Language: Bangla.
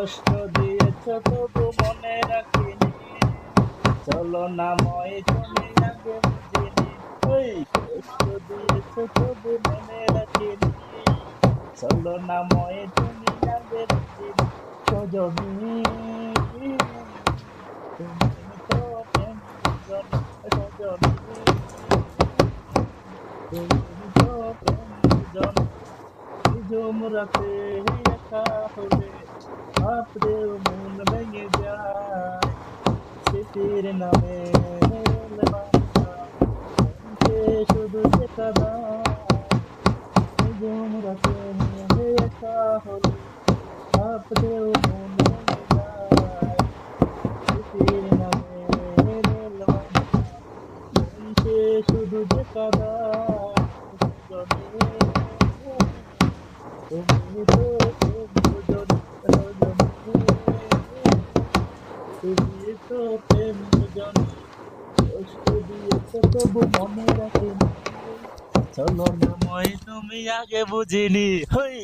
কষ্ট দিয়েছ তবু মনে রাখিনি, চলো না মই তুমি আগে বুঝিনি। ওই কষ্ট দিয়েছ তবু মনে রাখিনি, চলো না মই তুমি আগে বুঝিনি। সজনী তুমি তো প্রেম বুঝনি, সজনী তুমি তো প্রেম বুঝনি। নিঝুম রাতে একা হলে ভাবতেও মন ভেঙে যায়, স্মৃতির নামে বাঁধা মনকে শুধু যে কাঁদায়। নিঝুম রাতে একা হলে ভাবতেও মন ভেঙে যায়, স্মৃতির নামে বাঁধা মনকে শুধু যে কাঁদায়। সজনী তুমি তো প্রেম বুঝনি, সজনী তুমি তো প্রেম বুঝনি। কষ্ট দিয়েছ তবু মনে রাখিনি, চলো না মই তুমি আগে বুঝিনি। হই।